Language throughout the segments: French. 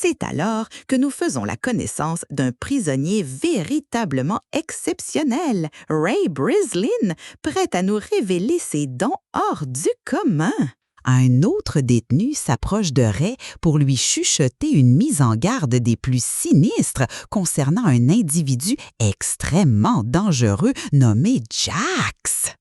C'est alors que nous faisons la connaissance d'un prisonnier véritablement exceptionnel, Ray Brislin, prêt à nous révéler ses dons hors du commun. Un autre détenu s'approche de Ray pour lui chuchoter une mise en garde des plus sinistres concernant un individu extrêmement dangereux nommé Jax.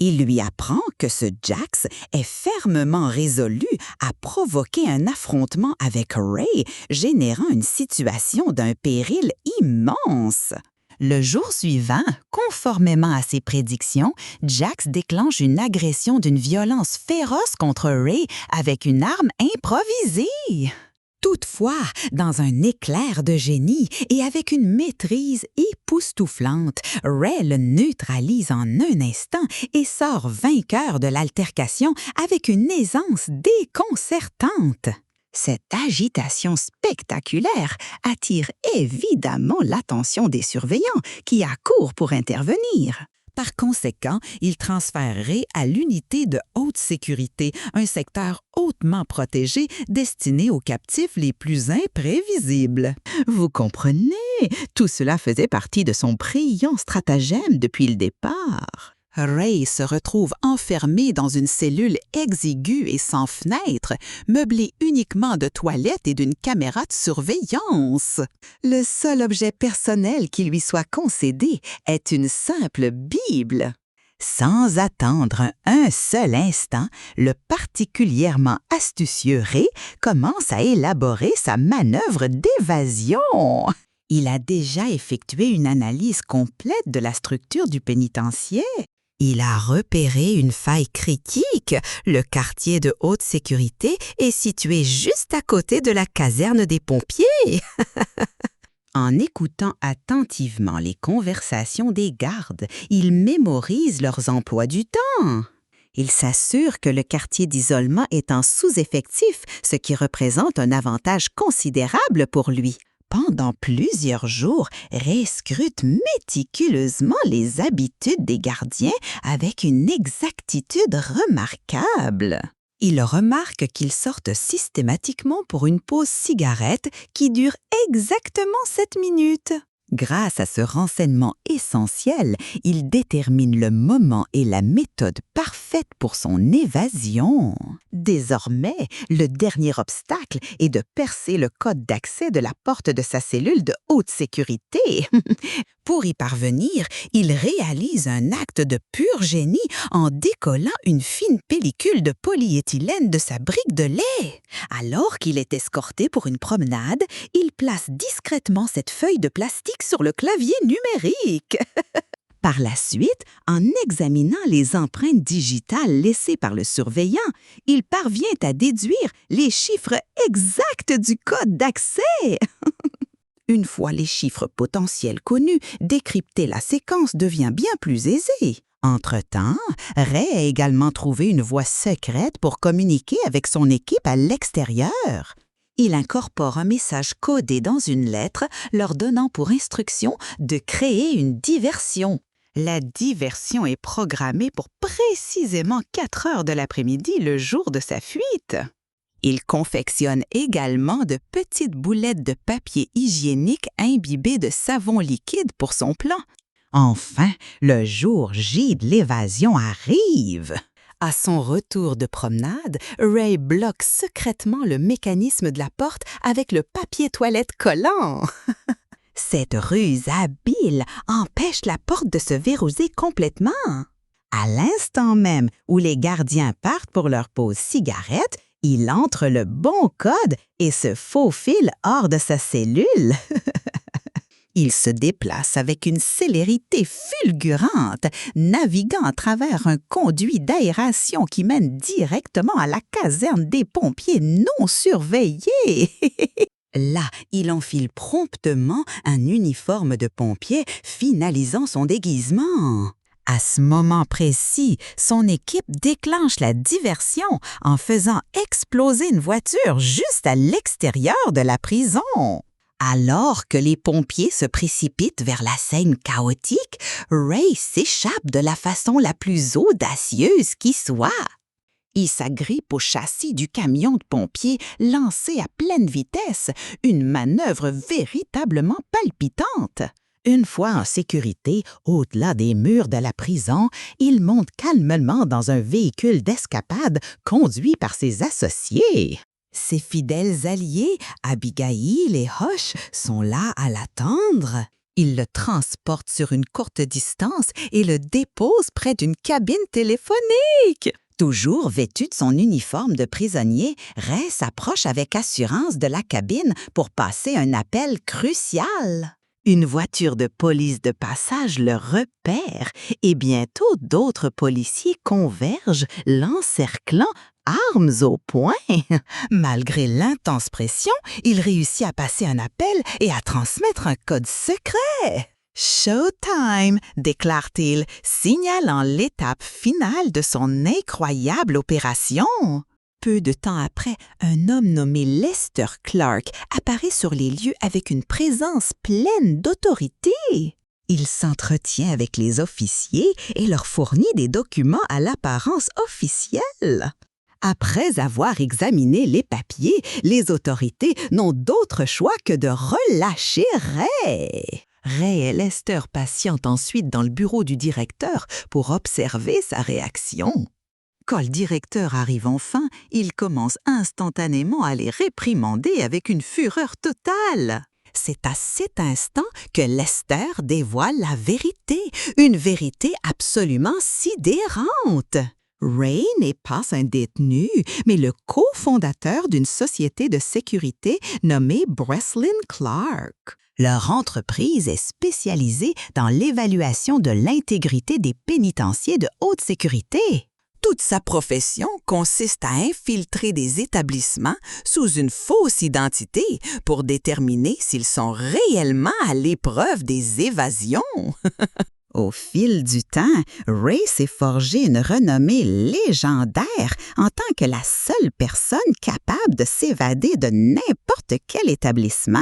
Il lui apprend que ce Jax est fermement résolu à provoquer un affrontement avec Ray, générant une situation d'un péril immense. Le jour suivant, conformément à ses prédictions, Jax déclenche une agression d'une violence féroce contre Ray avec une arme improvisée. Toutefois, dans un éclair de génie et avec une maîtrise époustouflante, Ray le neutralise en un instant et sort vainqueur de l'altercation avec une aisance déconcertante. Cette agitation spectaculaire attire évidemment l'attention des surveillants qui accourent pour intervenir. Par conséquent, il transfère Ray à l'unité de haute sécurité, un secteur hautement protégé destiné aux captifs les plus imprévisibles. Vous comprenez, tout cela faisait partie de son brillant stratagème depuis le départ. Ray se retrouve enfermé dans une cellule exiguë et sans fenêtre, meublée uniquement de toilettes et d'une caméra de surveillance. Le seul objet personnel qui lui soit concédé est une simple Bible. Sans attendre un seul instant, le particulièrement astucieux Ray commence à élaborer sa manœuvre d'évasion. Il a déjà effectué une analyse complète de la structure du pénitencier. Il a repéré une faille critique. Le quartier de haute sécurité est situé juste à côté de la caserne des pompiers. En écoutant attentivement les conversations des gardes, il mémorise leurs emplois du temps. Il s'assure que le quartier d'isolement est en sous-effectif, ce qui représente un avantage considérable pour lui. Pendant plusieurs jours, Ray scrute méticuleusement les habitudes des gardiens avec une exactitude remarquable. Il remarque qu'ils sortent systématiquement pour une pause cigarette qui dure exactement 7 minutes. Grâce à ce renseignement essentiel, il détermine le moment et la méthode parfaite pour son évasion. Désormais, le dernier obstacle est de percer le code d'accès de la porte de sa cellule de haute sécurité. Pour y parvenir, il réalise un acte de pur génie en décollant une fine pellicule de polyéthylène de sa brique de lait. Alors qu'il est escorté pour une promenade, il place discrètement cette feuille de plastique sur le clavier numérique. Par la suite, en examinant les empreintes digitales laissées par le surveillant, il parvient à déduire les chiffres exacts du code d'accès. Une fois les chiffres potentiels connus, décrypter la séquence devient bien plus aisé. Entre-temps, Ray a également trouvé une voie secrète pour communiquer avec son équipe à l'extérieur. Il incorpore un message codé dans une lettre, leur donnant pour instruction de créer une diversion. La diversion est programmée pour précisément 4 heures de l'après-midi le jour de sa fuite. Il confectionne également de petites boulettes de papier hygiénique imbibées de savon liquide pour son plan. Enfin, le jour J de l'évasion arrive. À son retour de promenade, Ray bloque secrètement le mécanisme de la porte avec le papier toilette collant. Cette ruse habile empêche la porte de se verrouiller complètement. À l'instant même où les gardiens partent pour leur pause cigarette, il entre le bon code et se faufile hors de sa cellule. Il se déplace avec une célérité fulgurante, naviguant à travers un conduit d'aération qui mène directement à la caserne des pompiers non surveillés. Là, il enfile promptement un uniforme de pompier, finalisant son déguisement. À ce moment précis, son équipe déclenche la diversion en faisant exploser une voiture juste à l'extérieur de la prison. Alors que les pompiers se précipitent vers la scène chaotique, Ray s'échappe de la façon la plus audacieuse qui soit. Il s'agrippe au châssis du camion de pompiers lancé à pleine vitesse, une manœuvre véritablement palpitante. Une fois en sécurité, au-delà des murs de la prison, il monte calmement dans un véhicule d'escapade conduit par ses associés. Ses fidèles alliés, Abigail et Hush, sont là à l'attendre. Il le transporte sur une courte distance et le dépose près d'une cabine téléphonique. Toujours vêtu de son uniforme de prisonnier, Ray s'approche avec assurance de la cabine pour passer un appel crucial. Une voiture de police de passage le repère et bientôt d'autres policiers convergent, l'encerclant, armes au poing. Malgré l'intense pression, il réussit à passer un appel et à transmettre un code secret. Showtime, déclare-t-il, signalant l'étape finale de son incroyable opération. Peu de temps après, un homme nommé Lester Clark apparaît sur les lieux avec une présence pleine d'autorité. Il s'entretient avec les officiers et leur fournit des documents à l'apparence officielle. Après avoir examiné les papiers, les autorités n'ont d'autre choix que de relâcher Ray. Ray et Lester patientent ensuite dans le bureau du directeur pour observer sa réaction. Quand le directeur arrive enfin, il commence instantanément à les réprimander avec une fureur totale. C'est à cet instant que Lester dévoile la vérité, une vérité absolument sidérante. Ray n'est pas un détenu, mais le cofondateur d'une société de sécurité nommée Breslin Clark. Leur entreprise est spécialisée dans l'évaluation de l'intégrité des pénitenciers de haute sécurité. Toute sa profession consiste à infiltrer des établissements sous une fausse identité pour déterminer s'ils sont réellement à l'épreuve des évasions. Au fil du temps, Ray s'est forgé une renommée légendaire en tant que la seule personne capable de s'évader de n'importe quel établissement.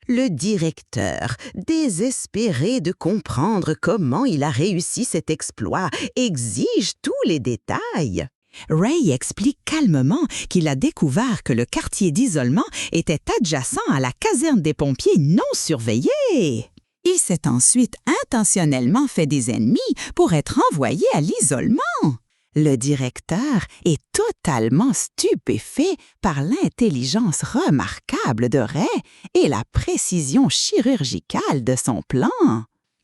Le directeur, désespéré de comprendre comment il a réussi cet exploit, exige tous les détails. Ray explique calmement qu'il a découvert que le quartier d'isolement était adjacent à la caserne des pompiers non surveillés. Il s'est ensuite intentionnellement fait des ennemis pour être envoyé à l'isolement. Le directeur est totalement stupéfait par l'intelligence remarquable de Ray et la précision chirurgicale de son plan.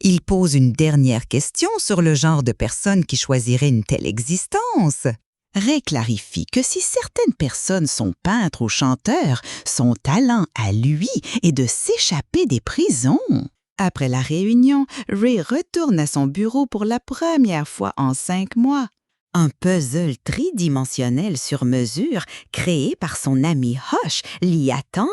Il pose une dernière question sur le genre de personne qui choisirait une telle existence. Ray clarifie que si certaines personnes sont peintres ou chanteurs, son talent à lui est de s'échapper des prisons. Après la réunion, Ray retourne à son bureau pour la première fois en 5 mois. Un puzzle tridimensionnel sur mesure créé par son ami Hush l'y attend.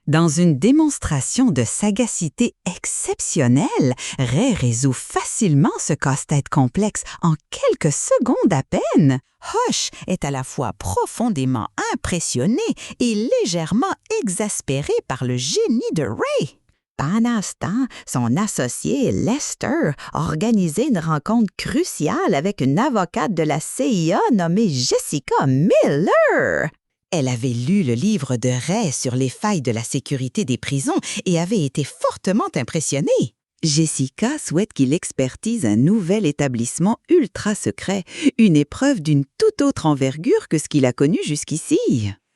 Dans une démonstration de sagacité exceptionnelle, Ray résout facilement ce casse-tête complexe en quelques secondes à peine. Hush est à la fois profondément impressionné et légèrement exaspéré par le génie de Ray. Pendant ce temps, son associé Lester a organisé une rencontre cruciale avec une avocate de la CIA nommée Jessica Miller. Elle avait lu le livre de Ray sur les failles de la sécurité des prisons et avait été fortement impressionnée. Jessica souhaite qu'il expertise un nouvel établissement ultra secret, une épreuve d'une toute autre envergure que ce qu'il a connu jusqu'ici.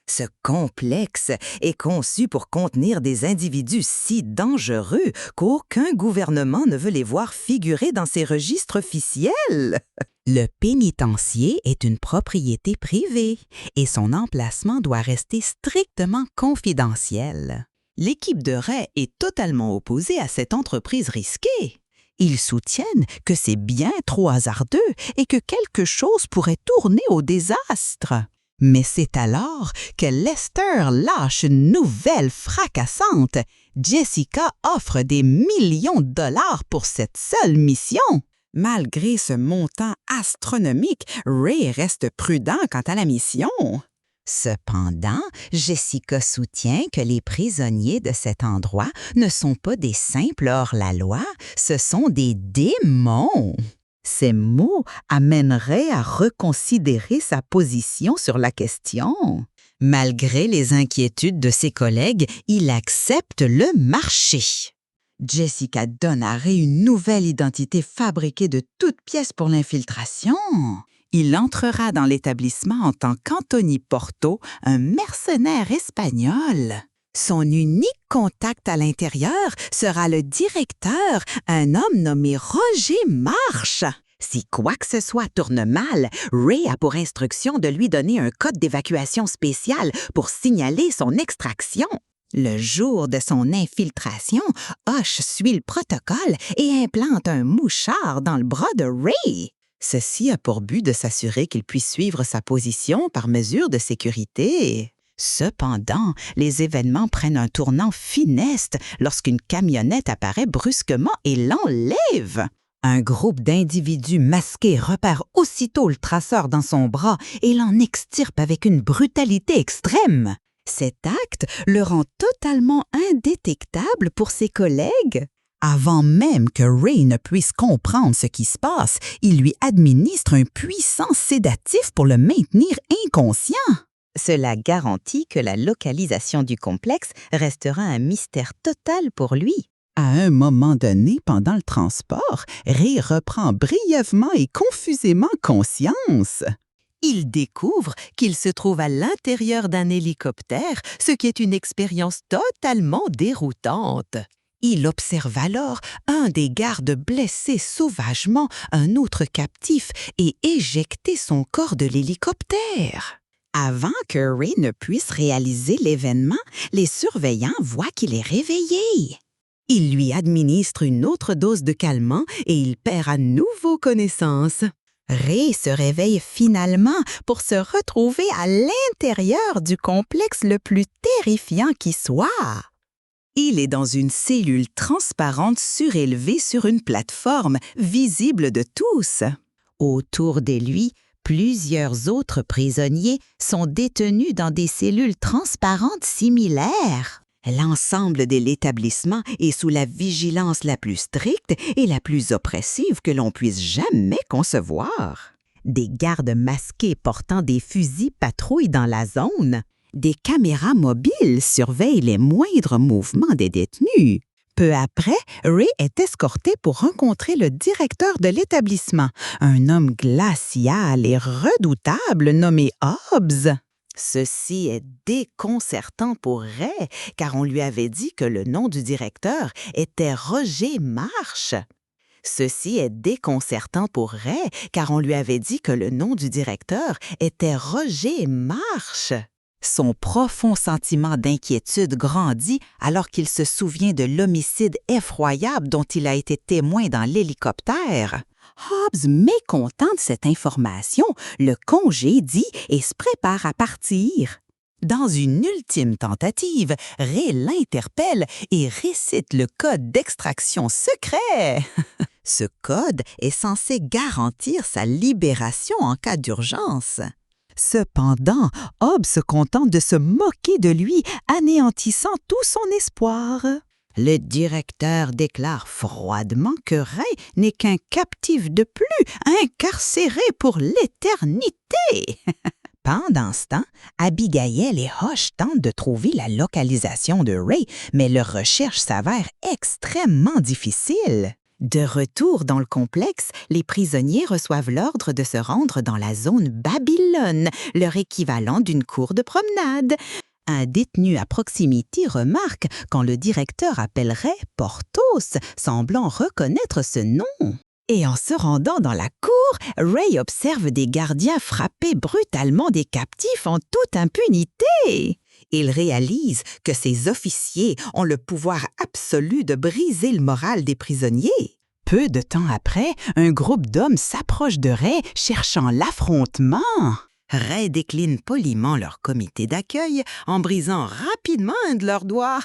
Ce complexe est conçu pour contenir des individus si dangereux qu'aucun gouvernement ne veut les voir figurer dans ses registres officiels. Le pénitencier est une propriété privée et son emplacement doit rester strictement confidentiel. L'équipe de Ray est totalement opposée à cette entreprise risquée. Ils soutiennent que c'est bien trop hasardeux et que quelque chose pourrait tourner au désastre. Mais c'est alors que Lester lâche une nouvelle fracassante. Jessica offre des millions de dollars pour cette seule mission. Malgré ce montant astronomique, Ray reste prudent quant à la mission. Cependant, Jessica soutient que les prisonniers de cet endroit ne sont pas des simples hors-la-loi, ce sont des démons. Ces mots amèneraient à reconsidérer sa position sur la question. Malgré les inquiétudes de ses collègues, il accepte le marché. Jessica donne à Ray une nouvelle identité fabriquée de toutes pièces pour l'infiltration. Il entrera dans l'établissement en tant qu'Anthony Porto, un mercenaire espagnol. Son unique contact à l'intérieur sera le directeur, un homme nommé Roger Marsh. Si quoi que ce soit tourne mal, Ray a pour instruction de lui donner un code d'évacuation spécial pour signaler son extraction. Le jour de son infiltration, Hush suit le protocole et implante un mouchard dans le bras de Ray. Ceci a pour but de s'assurer qu'il puisse suivre sa position par mesure de sécurité. Cependant, les événements prennent un tournant funeste lorsqu'une camionnette apparaît brusquement et l'enlève. Un groupe d'individus masqués repère aussitôt le traceur dans son bras et l'en extirpe avec une brutalité extrême. Cet acte le rend totalement indétectable pour ses collègues. Avant même que Ray ne puisse comprendre ce qui se passe, il lui administre un puissant sédatif pour le maintenir inconscient. Cela garantit que la localisation du complexe restera un mystère total pour lui. À un moment donné, pendant le transport, Ray reprend brièvement et confusément conscience. Il découvre qu'il se trouve à l'intérieur d'un hélicoptère, ce qui est une expérience totalement déroutante. Il observe alors un des gardes blesser sauvagement un autre captif et éjecter son corps de l'hélicoptère. Avant que Ray ne puisse réaliser l'événement, les surveillants voient qu'il est réveillé. Il lui administre une autre dose de calmant et il perd à nouveau connaissance. Ray se réveille finalement pour se retrouver à l'intérieur du complexe le plus terrifiant qui soit. Il est dans une cellule transparente surélevée sur une plateforme visible de tous. Autour de lui, plusieurs autres prisonniers sont détenus dans des cellules transparentes similaires. L'ensemble de l'établissement est sous la vigilance la plus stricte et la plus oppressive que l'on puisse jamais concevoir. Des gardes masqués portant des fusils patrouillent dans la zone. Des caméras mobiles surveillent les moindres mouvements des détenus. Peu après, Ray est escorté pour rencontrer le directeur de l'établissement, un homme glacial et redoutable nommé Hobbs. Ceci est déconcertant pour Ray, car on lui avait dit que le nom du directeur était Roger Marsh. Ceci est déconcertant pour Ray, car on lui avait dit que le nom du directeur était Roger Marsh. Son profond sentiment d'inquiétude grandit alors qu'il se souvient de l'homicide effroyable dont il a été témoin dans l'hélicoptère. Hobbs, mécontent de cette information, le congédie et se prépare à partir. Dans une ultime tentative, Ray l'interpelle et récite le code d'extraction secret. Ce code est censé garantir sa libération en cas d'urgence. Cependant, Hobbs se contente de se moquer de lui, anéantissant tout son espoir. Le directeur déclare froidement que Ray n'est qu'un captif de plus, incarcéré pour l'éternité. Pendant ce temps, Abigail et Hush tentent de trouver la localisation de Ray, mais leur recherche s'avère extrêmement difficile. De retour dans le complexe, les prisonniers reçoivent l'ordre de se rendre dans la zone Babylone, leur équivalent d'une cour de promenade. Un détenu à proximité remarque quand le directeur appellerait Porthos, semblant reconnaître ce nom. Et en se rendant dans la cour, Ray observe des gardiens frapper brutalement des captifs en toute impunité. Il réalise que ces officiers ont le pouvoir absolu de briser le moral des prisonniers. Peu de temps après, un groupe d'hommes s'approche de Ray cherchant l'affrontement. Ray décline poliment leur comité d'accueil en brisant rapidement un de leurs doigts.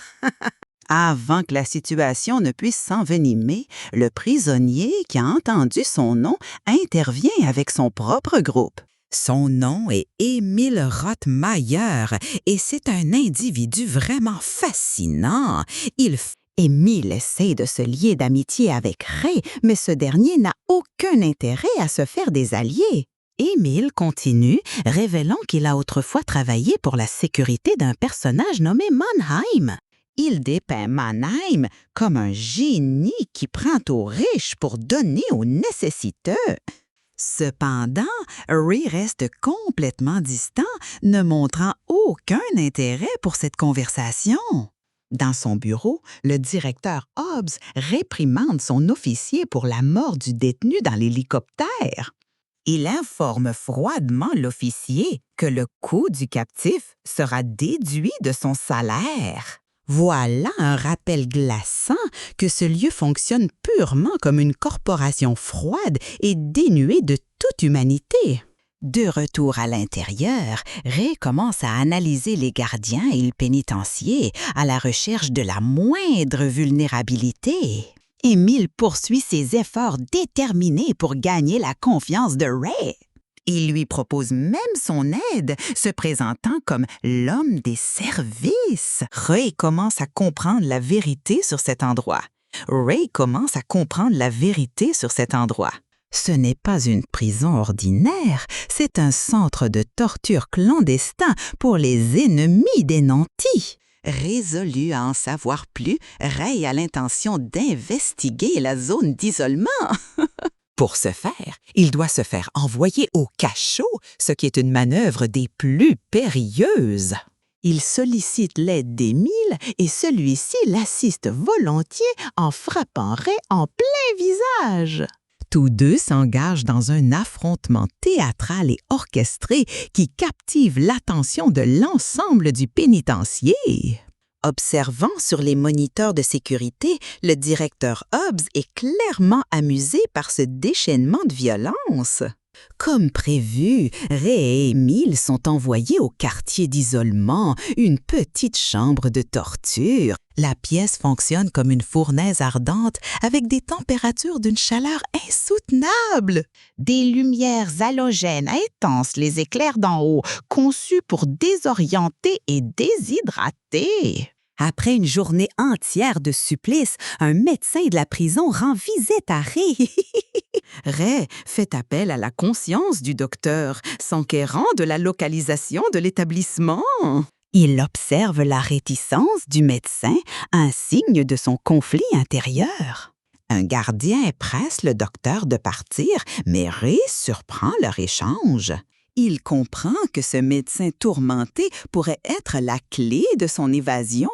Avant que la situation ne puisse s'envenimer, le prisonnier qui a entendu son nom intervient avec son propre groupe. Son nom est Émile Rothmayer et c'est un individu vraiment fascinant. Émile essaie de se lier d'amitié avec Ray, mais ce dernier n'a aucun intérêt à se faire des alliés. Émile continue, révélant qu'il a autrefois travaillé pour la sécurité d'un personnage nommé Mannheim. Il dépeint Mannheim comme un génie qui prend aux riches pour donner aux nécessiteux. Cependant, Ray reste complètement distant, ne montrant aucun intérêt pour cette conversation. Dans son bureau, le directeur Hobbs réprimande son officier pour la mort du détenu dans l'hélicoptère. Il informe froidement l'officier que le coût du captif sera déduit de son salaire. Voilà un rappel glaçant que ce lieu fonctionne purement comme une corporation froide et dénuée de toute humanité. De retour à l'intérieur, Ray commence à analyser les gardiens et le pénitencier à la recherche de la moindre vulnérabilité. Émile poursuit ses efforts déterminés pour gagner la confiance de Ray. Il lui propose même son aide, se présentant comme l'homme des services. Ray commence à comprendre la vérité sur cet endroit. Ce n'est pas une prison ordinaire, c'est un centre de torture clandestin pour les ennemis des nantis. Résolu à en savoir plus, Ray a l'intention d'investiguer la zone d'isolement. Pour ce faire, il doit se faire envoyer au cachot, ce qui est une manœuvre des plus périlleuses. Il sollicite l'aide d'Émile et celui-ci l'assiste volontiers en frappant Ray en plein visage. Tous deux s'engagent dans un affrontement théâtral et orchestré qui captive l'attention de l'ensemble du pénitencier. Observant sur les moniteurs de sécurité, le directeur Hobbs est clairement amusé par ce déchaînement de violence. Comme prévu, Ray et Émile sont envoyés au quartier d'isolement, une petite chambre de torture. La pièce fonctionne comme une fournaise ardente avec des températures d'une chaleur insoutenable. Des lumières halogènes intenses les éclairent d'en haut, conçues pour désorienter et déshydrater. Après une journée entière de supplice, un médecin de la prison rend visite à Ray. Ray fait appel à la conscience du docteur, s'enquérant de la localisation de l'établissement. Il observe la réticence du médecin, un signe de son conflit intérieur. Un gardien presse le docteur de partir, mais Ray surprend leur échange. Il comprend que ce médecin tourmenté pourrait être la clé de son évasion.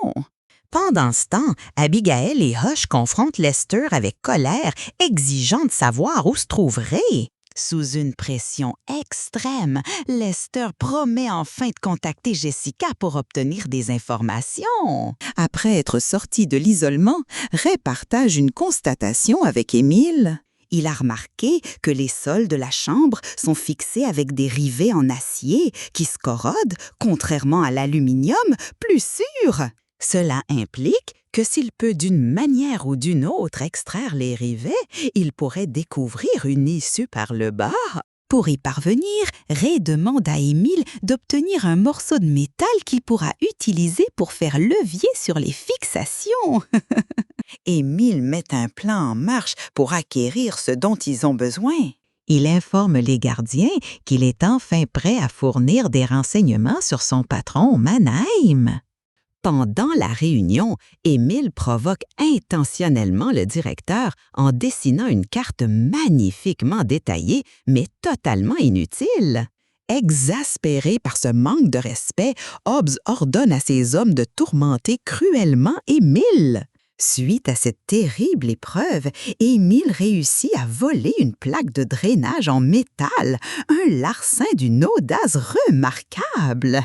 Pendant ce temps, Abigail et Hush confrontent Lester avec colère, exigeant de savoir où se trouve Ray. Sous une pression extrême, Lester promet enfin de contacter Jessica pour obtenir des informations. Après être sorti de l'isolement, Ray partage une constatation avec Émile. Il a remarqué que les sols de la chambre sont fixés avec des rivets en acier qui se corrodent, contrairement à l'aluminium, plus sûr. Cela implique que s'il peut d'une manière ou d'une autre extraire les rivets, il pourrait découvrir une issue par le bas. Pour y parvenir, Ray demande à Émile d'obtenir un morceau de métal qu'il pourra utiliser pour faire levier sur les fixations. Émile met un plan en marche pour acquérir ce dont ils ont besoin. Il informe les gardiens qu'il est enfin prêt à fournir des renseignements sur son patron Mannheim. Pendant la réunion, Émile provoque intentionnellement le directeur en dessinant une carte magnifiquement détaillée, mais totalement inutile. Exaspéré par ce manque de respect, Hobbs ordonne à ses hommes de tourmenter cruellement Émile. Suite à cette terrible épreuve, Émile réussit à voler une plaque de drainage en métal, un larcin d'une audace remarquable.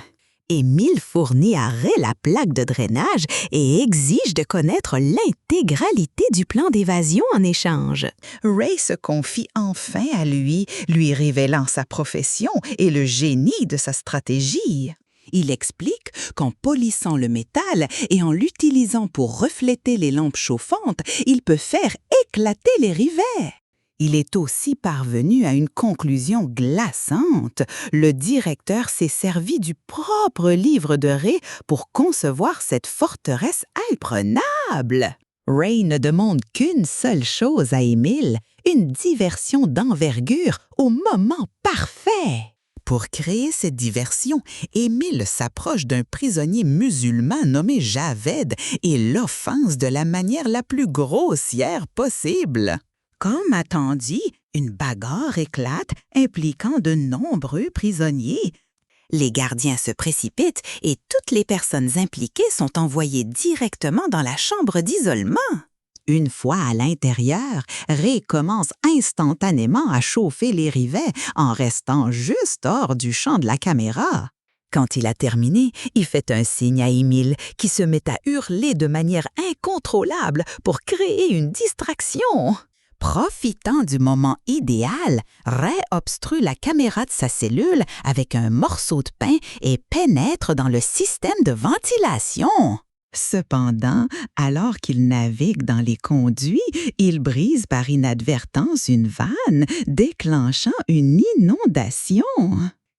Émile fournit à Ray la plaque de drainage et exige de connaître l'intégralité du plan d'évasion en échange. Ray se confie enfin à lui révélant sa profession et le génie de sa stratégie. Il explique qu'en polissant le métal et en l'utilisant pour refléter les lampes chauffantes, il peut faire éclater les rivets. Il est aussi parvenu à une conclusion glaçante. Le directeur s'est servi du propre livre de Ray pour concevoir cette forteresse imprenable. Ray ne demande qu'une seule chose à Émile, une diversion d'envergure au moment parfait. Pour créer cette diversion, Émile s'approche d'un prisonnier musulman nommé Javed et l'offense de la manière la plus grossière possible. Comme attendu, une bagarre éclate impliquant de nombreux prisonniers. Les gardiens se précipitent et toutes les personnes impliquées sont envoyées directement dans la chambre d'isolement. Une fois à l'intérieur, Ray commence instantanément à chauffer les rivets en restant juste hors du champ de la caméra. Quand il a terminé, il fait un signe à Émile qui se met à hurler de manière incontrôlable pour créer une distraction. Profitant du moment idéal, Ray obstrue la caméra de sa cellule avec un morceau de pain et pénètre dans le système de ventilation. Cependant, alors qu'il navigue dans les conduits, il brise par inadvertance une vanne, déclenchant une inondation.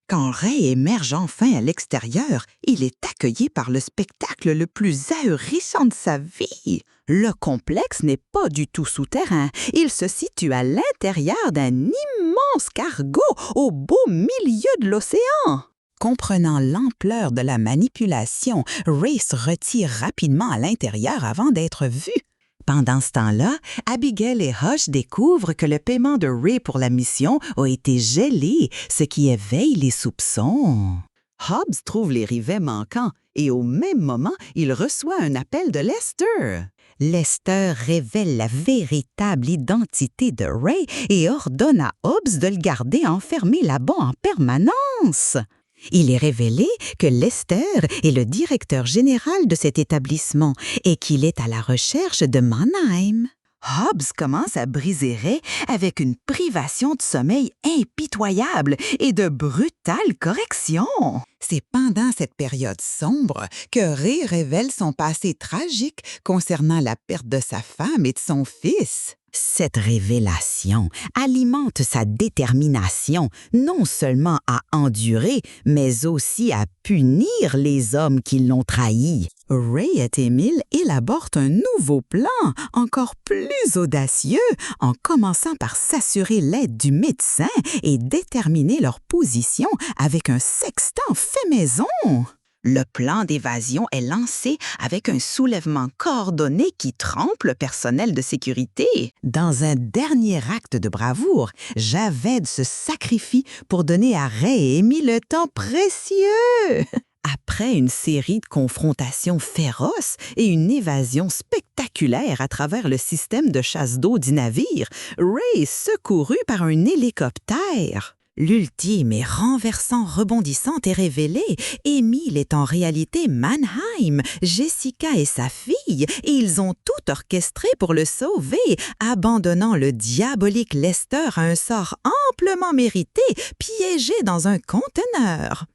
Quand Ray émerge enfin à l'extérieur, il est accueilli par le spectacle le plus ahurissant de sa vie. Le complexe n'est pas du tout souterrain. Il se situe à l'intérieur d'un immense cargo au beau milieu de l'océan. Comprenant l'ampleur de la manipulation, Ray se retire rapidement à l'intérieur avant d'être vu. Pendant ce temps-là, Abigail et Hush découvrent que le paiement de Ray pour la mission a été gelé, ce qui éveille les soupçons. Hobbs trouve les rivets manquants et au même moment, il reçoit un appel de Lester. Lester révèle la véritable identité de Ray et ordonne à Hobbs de le garder enfermé là-bas en permanence. Il est révélé que Lester est le directeur général de cet établissement et qu'il est à la recherche de Mannheim. Hobbs commence à briser Ray avec une privation de sommeil impitoyable et de brutales corrections. C'est pendant cette période sombre que Ray révèle son passé tragique concernant la perte de sa femme et de son fils. Cette révélation alimente sa détermination non seulement à endurer, mais aussi à punir les hommes qui l'ont trahi. Ray et Émile élaborent un nouveau plan, encore plus audacieux, en commençant par s'assurer l'aide du médecin et déterminer leur position avec un sextant fait maison. Le plan d'évasion est lancé avec un soulèvement coordonné qui trompe le personnel de sécurité. Dans un dernier acte de bravoure, Javed se sacrifie pour donner à Ray et Amy le temps précieux. Après une série de confrontations féroces et une évasion spectaculaire à travers le système de chasse d'eau du navire, Ray est secouru par un hélicoptère. L'ultime et renversant rebondissante est révélée. Émile est en réalité Mannheim, Jessica est sa fille, et ils ont tout orchestré pour le sauver, abandonnant le diabolique Lester à un sort amplement mérité, piégé dans un conteneur.